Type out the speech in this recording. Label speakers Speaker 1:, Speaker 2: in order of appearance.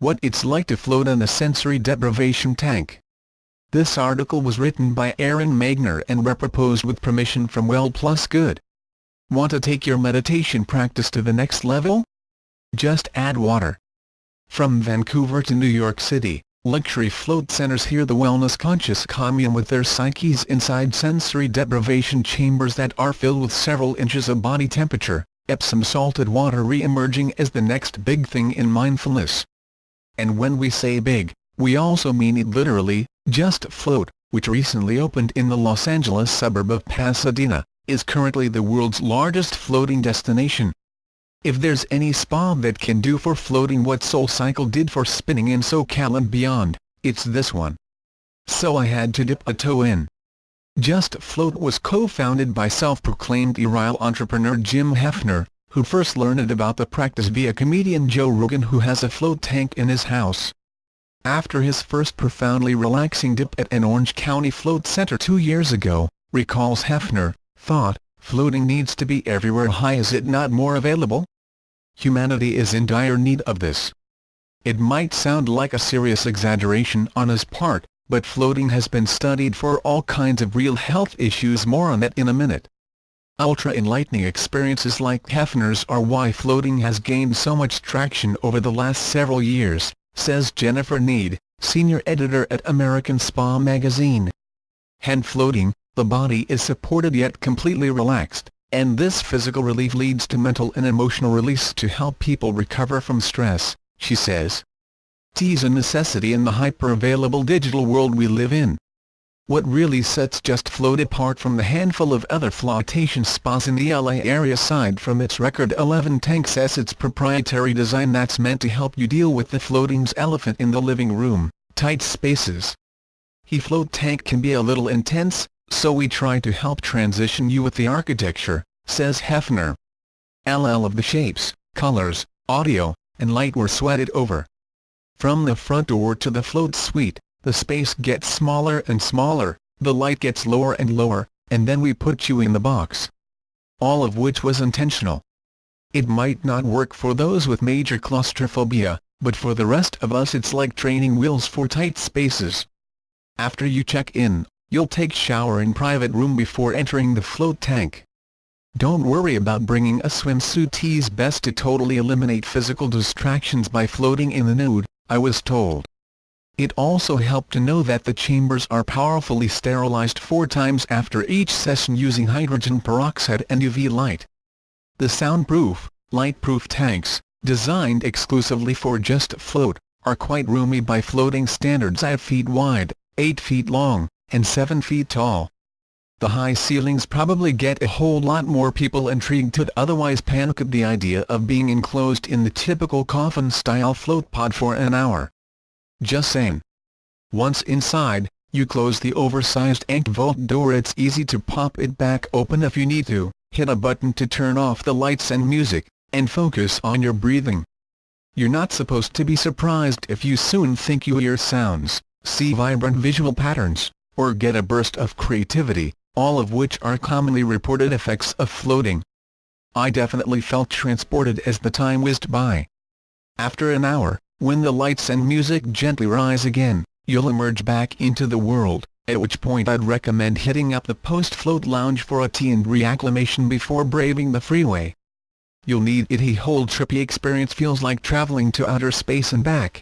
Speaker 1: What it's like to float in a sensory deprivation tank. This article was written by Aaron Magner and reproposed with permission from Well Plus Good. Want to take your meditation practice to the next level? Just add water. From Vancouver to New York City, luxury float centers hear the wellness-conscious commune with their psyches inside sensory deprivation chambers that are filled with several inches of body temperature, Epsom salted water re-emerging as the next big thing in mindfulness. And when we say big, we also mean it literally. Just Float, which recently opened in the Los Angeles suburb of Pasadena, is currently the world's largest floating destination. If there's any spa that can do for floating what SoulCycle did for spinning in SoCal and beyond, it's this one. So I had to dip a toe in. Just Float was co-founded by self-proclaimed virile entrepreneur Jim Hefner, who first learned about the practice via comedian Joe Rogan, who has a float tank in his house. After his first profoundly relaxing dip at an Orange County float center 2 years ago, recalls Hefner, thought, floating needs to be everywhere. Why is it not more available? Humanity is in dire need of this. It might sound like a serious exaggeration on his part, but floating has been studied for all kinds of real health issues. More on that in a minute. Ultra-enlightening experiences like Hefner's are why floating has gained so much traction over the last several years, says Jennifer Need, senior editor at American Spa magazine. Hand floating, the body is supported yet completely relaxed, and this physical relief leads to mental and emotional release to help people recover from stress, she says. Tea's a necessity in the hyper-available digital world we live in. What really sets Just Float apart from the handful of other flotation spas in the LA area, aside from its record 11 tanks, is its proprietary design that's meant to help you deal with the floating's elephant in the living room, tight spaces. The float tank can be a little intense, so we try to help transition you with the architecture, says Hefner. Of the shapes, colors, audio, and light were sweated over. From the front door to the float suite, the space gets smaller and smaller, the light gets lower and lower, and then we put you in the box. All of which was intentional. It might not work for those with major claustrophobia, but for the rest of us it's like training wheels for tight spaces. After you check in, you'll take shower in private room before entering the float tank. Don't worry about bringing a swimsuit. Tea's best to totally eliminate physical distractions by floating in the nude, I was told. It also helped to know that the chambers are powerfully sterilized 4 times after each session using hydrogen peroxide and UV light. The soundproof, light-proof tanks, designed exclusively for Just Float, are quite roomy by floating standards: 5 feet wide, 8 feet long, and 7 feet tall. The high ceilings probably get a whole lot more people intrigued who'd otherwise panic at the idea of being enclosed in the typical coffin-style float pod for an hour. Just saying. Once inside, you close the oversized ank vault door. It's easy to pop it back open if you need to, hit a button to turn off the lights and music, and focus on your breathing. You're not supposed to be surprised if you soon think you hear sounds, see vibrant visual patterns, or get a burst of creativity, all of which are commonly reported effects of floating. I definitely felt transported as the time whizzed by. After an hour, when the lights and music gently rise again, you'll emerge back into the world, at which point I'd recommend hitting up the post-float lounge for a tea and reacclimation before braving the freeway. You'll need it. The whole trippy experience feels like traveling to outer space and back.